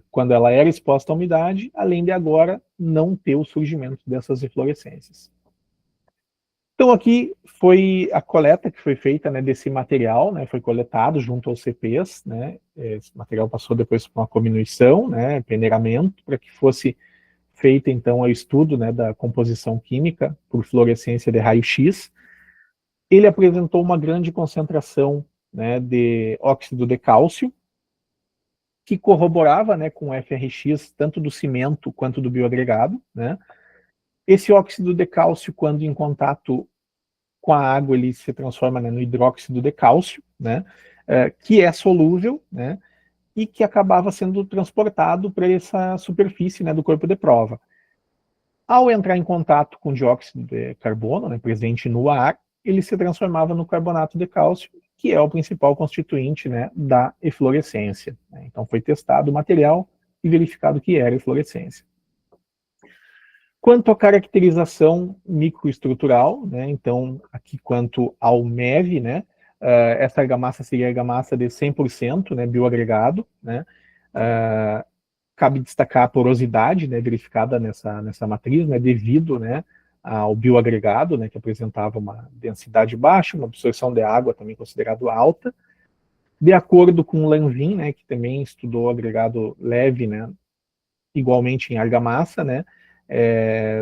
quando ela era exposta à umidade, além de agora não ter o surgimento dessas eflorescências. Então aqui foi a coleta que foi feita, né, desse material, né, foi coletado junto aos CPs, né, esse material passou depois por uma comminuição, né, peneiramento, para que fosse feito então o estudo, né, da composição química por fluorescência de raio-x. Ele apresentou uma grande concentração, né, de óxido de cálcio, que corroborava, né, com o FRX tanto do cimento quanto do bioagregado. Né. Esse óxido de cálcio, quando em contato com a água, ele se transforma, né, no hidróxido de cálcio, né, que é solúvel, né, e que acabava sendo transportado para essa superfície, né, do corpo de prova. Ao entrar em contato com dióxido de carbono, né, presente no ar, ele se transformava no carbonato de cálcio, que é o principal constituinte, né, da eflorescência. Né. Então foi testado o material e verificado que era eflorescência. Quanto à caracterização microestrutural, né, então aqui quanto ao MEV, né, essa argamassa seria a argamassa de 100%, né, bioagregado, né, cabe destacar a porosidade, né, verificada nessa matriz, né, devido, né, ao bioagregado, né, que apresentava uma densidade baixa, uma absorção de água também considerado alta. De acordo com o Lanvin, né, que também estudou agregado leve, né, igualmente em argamassa, né,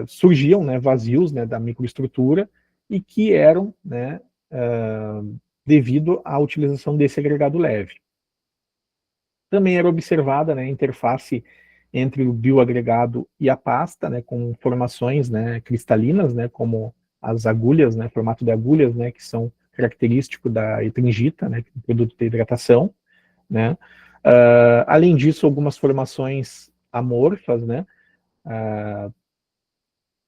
surgiam, né, vazios, né, da microestrutura e que eram, né, devido à utilização desse agregado leve. Também era observada, né, a interface entre o bioagregado e a pasta, né, com formações, né, cristalinas, né, como as agulhas, né, formato de agulhas, né, que são característico da etringita, né, que é um produto de hidratação, né. Além disso, algumas formações amorfas, né.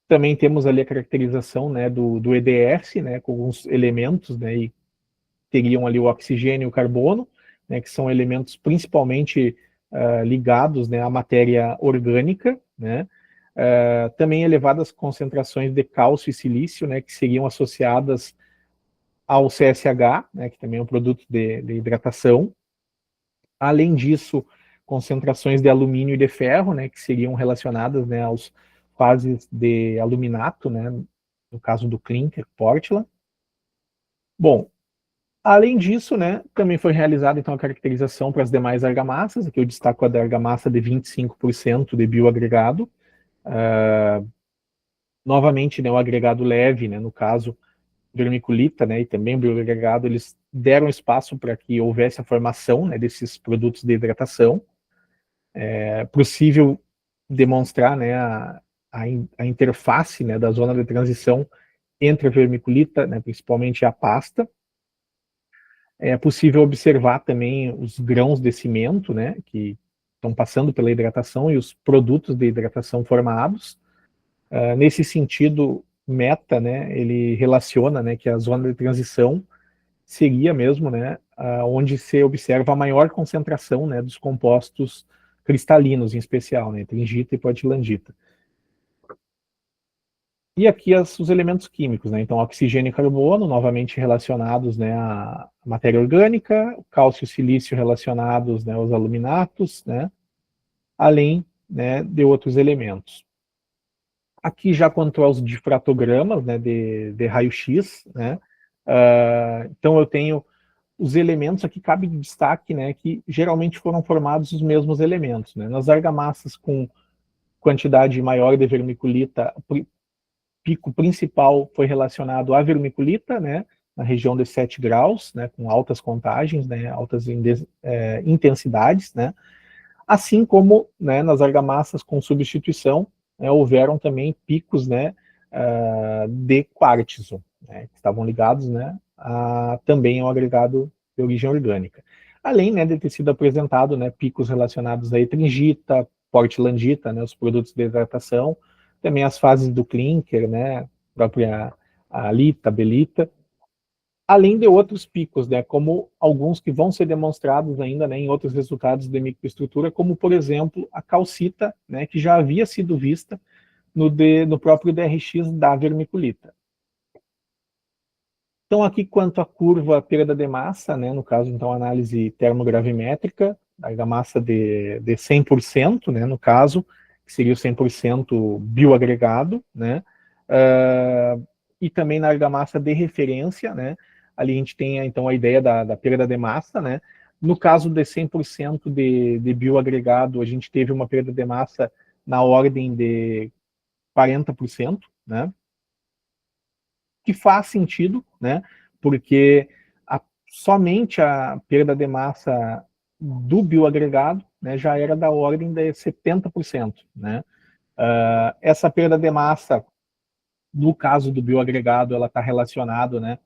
Também temos ali a caracterização, né, do EDS, né, com alguns elementos, né, e teriam ali o oxigênio e o carbono, né, que são elementos principalmente ligados, né, à matéria orgânica, né. também elevadas concentrações de cálcio e silício, né, que seriam associadas ao CSH, né, que também é um produto de hidratação. Além disso, concentrações de alumínio e de ferro, né, que seriam relacionadas, né, aos fases de aluminato, né, no caso do clinker, Portland. Bom, além disso, né, também foi realizada então a caracterização para as demais argamassas. Aqui eu destaco a da argamassa de 25% de bioagregado. Novamente, né, o agregado leve, né, no caso vermiculita, né, e também o bioagregado, eles deram espaço para que houvesse a formação, né, desses produtos de hidratação. É possível demonstrar, né, a interface, né, da zona de transição entre a vermiculita, né, principalmente a pasta. É possível observar também os grãos de cimento, né, que estão passando pela hidratação e os produtos de hidratação formados. Nesse sentido, Meta, né, ele relaciona, né, que a zona de transição seria mesmo, né, onde se observa a maior concentração, né, dos compostos cristalinos, em especial, né, tringita e portlandita. E aqui os elementos químicos, né? Então, oxigênio e carbono, novamente relacionados, né, à matéria orgânica, cálcio e silício relacionados, né, aos aluminatos, né? Além, né, de outros elementos. Aqui já quanto aos difratogramas, né, de raio-x, né? Então eu tenho os elementos, aqui cabe de destaque, né, que geralmente foram formados os mesmos elementos, né? Nas argamassas com quantidade maior de vermiculita, pico principal foi relacionado à vermiculita, né, na região de 7 graus, né, com altas contagens, né, altas intensidades, né, assim como, né, nas argamassas com substituição, né, houveram também picos, né, de quartzo, né, que estavam ligados, né, também ao agregado de origem orgânica. Além, né, de ter sido apresentado, né, picos relacionados à etringita, portlandita, né, os produtos de hidratação, também as fases do clinker, né, própria alita, belita, além de outros picos, né, como alguns que vão ser demonstrados ainda, né, em outros resultados de microestrutura, como, por exemplo, a calcita, né, que já havia sido vista no próprio DRX da vermiculita. Então, aqui, quanto à curva perda de massa, né, no caso, então, análise termogravimétrica, da argamassa de 100%, né, no caso, que seria o 100% bioagregado, né, e também na argamassa de referência, né, ali a gente tem, então, a ideia da perda de massa, né, no caso de 100% de bioagregado, a gente teve uma perda de massa na ordem de 40%, né, que faz sentido, né, porque somente a perda de massa do bioagregado, né, já era da ordem de 70%, né. Essa perda de massa, no caso do bioagregado, ela está relacionada, né,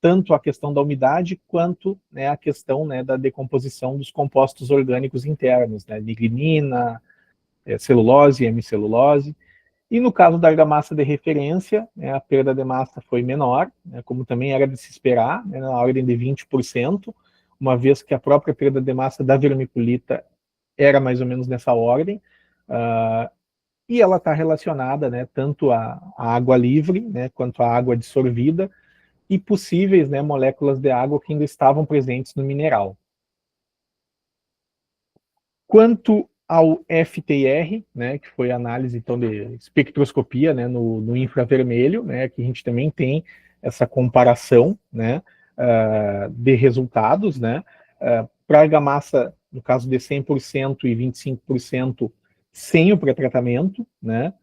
tanto à questão da umidade, quanto, né, à questão, né, da decomposição dos compostos orgânicos internos, né, lignina, celulose, hemicelulose. E no caso da argamassa de referência, né, a perda de massa foi menor, né, como também era de se esperar, né, na ordem de 20%, uma vez que a própria perda de massa da vermiculita era mais ou menos nessa ordem, e ela está relacionada, né, tanto à água livre, né, quanto à água dissolvida, e possíveis, né, moléculas de água que ainda estavam presentes no mineral. Quanto ao FTIR, né, que foi a análise então de espectroscopia, né, no infravermelho, né, que a gente também tem essa comparação, né, de resultados, né, para argamassa, no caso de 100% e 25% sem o pré-tratamento, né,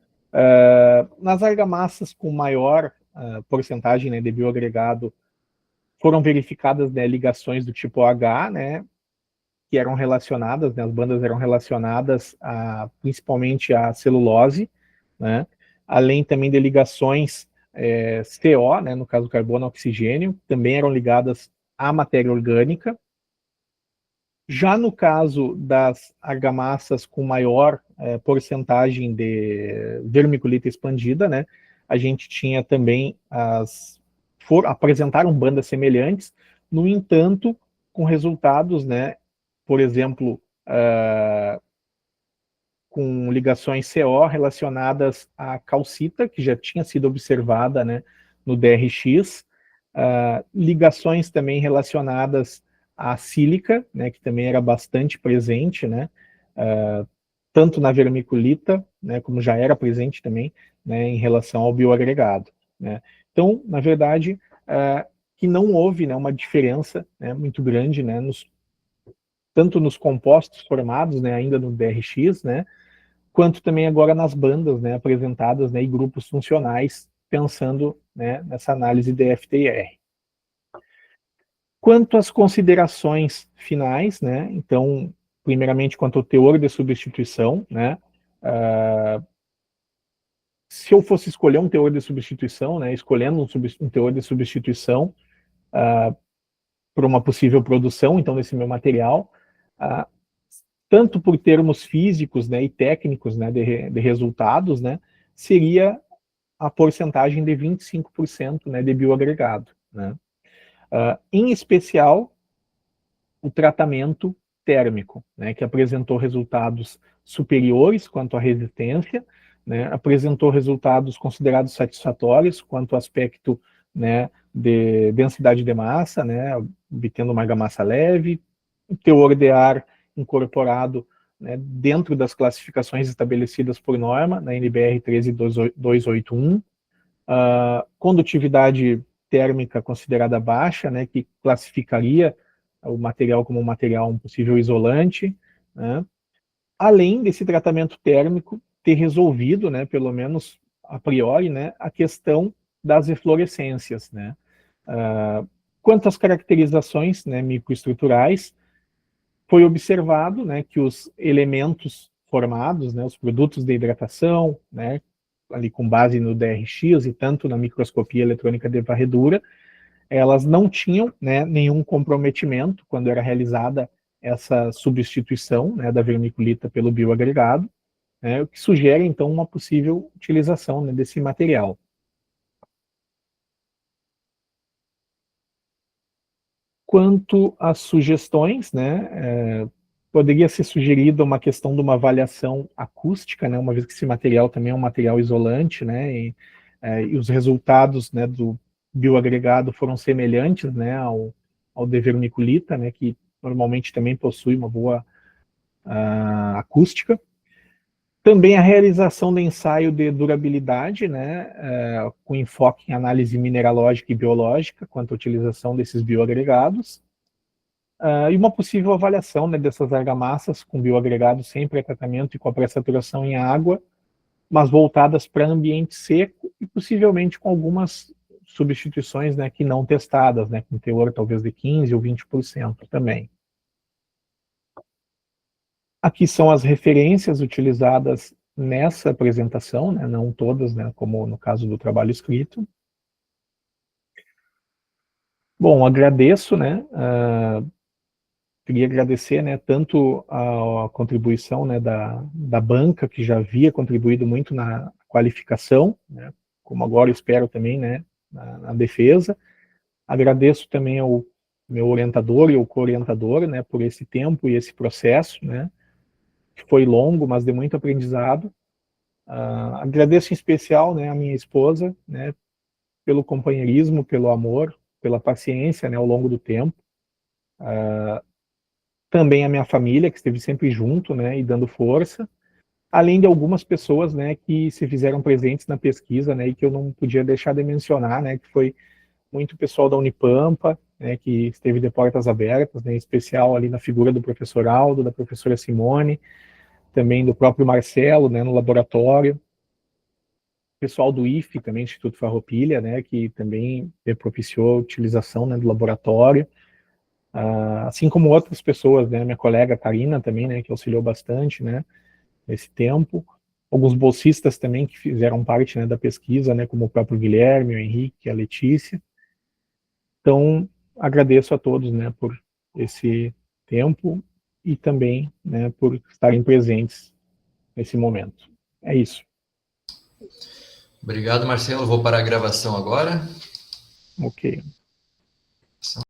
nas argamassas com maior porcentagem, né, de bioagregado, foram verificadas, né, ligações do tipo H, né, que eram relacionadas, né, as bandas eram relacionadas principalmente à celulose, né, além também de ligações CO, né, no caso carbono oxigênio, também eram ligadas à matéria orgânica. Já no caso das argamassas com maior porcentagem de vermiculita expandida, né, a gente tinha também apresentaram bandas semelhantes, no entanto, com resultados, né, por exemplo, com ligações CO relacionadas à calcita, que já tinha sido observada, né, no DRX, ligações também relacionadas à sílica, né, que também era bastante presente, né, tanto na vermiculita, né, como já era presente também, né, em relação ao bioagregado, né. Então, na verdade, que não houve, né, uma diferença, né, muito grande, né, tanto nos compostos formados, né, ainda no DRX, né, quanto também agora nas bandas, né, apresentadas, né, e grupos funcionais, pensando, né, nessa análise de FTIR. Quanto às considerações finais, né, então, primeiramente, quanto ao teor de substituição, né, se eu fosse escolher um teor de substituição, né, escolhendo um teor de substituição para uma possível produção, então, desse meu material, tanto por termos físicos, né, e técnicos, né, de resultados, né, seria a porcentagem de 25%, né, de bioagregado, né. Em especial, o tratamento térmico, né, que apresentou resultados superiores quanto à resistência, né, apresentou resultados considerados satisfatórios quanto ao aspecto, né, de densidade de massa, né, obtendo uma argamassa leve, teor de ar incorporado, né, dentro das classificações estabelecidas por norma, na NBR 13281, condutividade térmica considerada baixa, né, que classificaria o material como um possível isolante, né, além desse tratamento térmico ter resolvido, né, pelo menos a priori, né, a questão das eflorescências, né. Quanto às caracterizações, né, microestruturais, foi observado, né, que os elementos formados, né, os produtos de hidratação, né, ali com base no DRX e tanto na microscopia eletrônica de varredura, elas não tinham, né, nenhum comprometimento quando era realizada essa substituição, né, da vermiculita pelo bioagregado, né, o que sugere, então, uma possível utilização, né, desse material. Quanto às sugestões, né, poderia ser sugerida uma questão de uma avaliação acústica, né, uma vez que esse material também é um material isolante, né, e os resultados, né, do bioagregado foram semelhantes, né, ao de vermiculita, né, que normalmente também possui uma boa acústica. Também a realização do ensaio de durabilidade, né, com enfoque em análise mineralógica e biológica quanto à utilização desses bioagregados. E uma possível avaliação, né, dessas argamassas com bioagregados sem pré-tratamento e com a pré-saturação em água, mas voltadas para ambiente seco e possivelmente com algumas substituições, né, que não testadas, né, com teor talvez de 15% ou 20% também. Aqui são as referências utilizadas nessa apresentação, né, não todas, né, como no caso do trabalho escrito. Bom, agradeço, né, queria agradecer, né, tanto a contribuição, né, da banca, que já havia contribuído muito na qualificação, né, como agora espero também, né, na defesa. Agradeço também ao meu orientador e ao co-orientador, né, por esse tempo e esse processo, né, que foi longo, mas de muito aprendizado. Agradeço em especial, né, a minha esposa, né, pelo companheirismo, pelo amor, pela paciência, né, ao longo do tempo. Também a minha família, que esteve sempre junto, né, e dando força, além de algumas pessoas, né, que se fizeram presentes na pesquisa, né, e que eu não podia deixar de mencionar, né, que foi muito pessoal da Unipampa, né, que esteve de portas abertas, né, em especial ali na figura do professor Aldo, da professora Simone, também do próprio Marcelo, né, no laboratório, pessoal do IFE, também, Instituto Farroupilha, né, que também propiciou a utilização, né, do laboratório, assim como outras pessoas, né, minha colega Karina também, né, que auxiliou bastante, né, nesse tempo, alguns bolsistas também que fizeram parte, né, da pesquisa, né, como o próprio Guilherme, o Henrique, a Letícia. Então, agradeço a todos, né, por esse tempo e também, né, por estarem presentes nesse momento. É isso. Obrigado, Marcelo. Vou parar a gravação agora. Ok.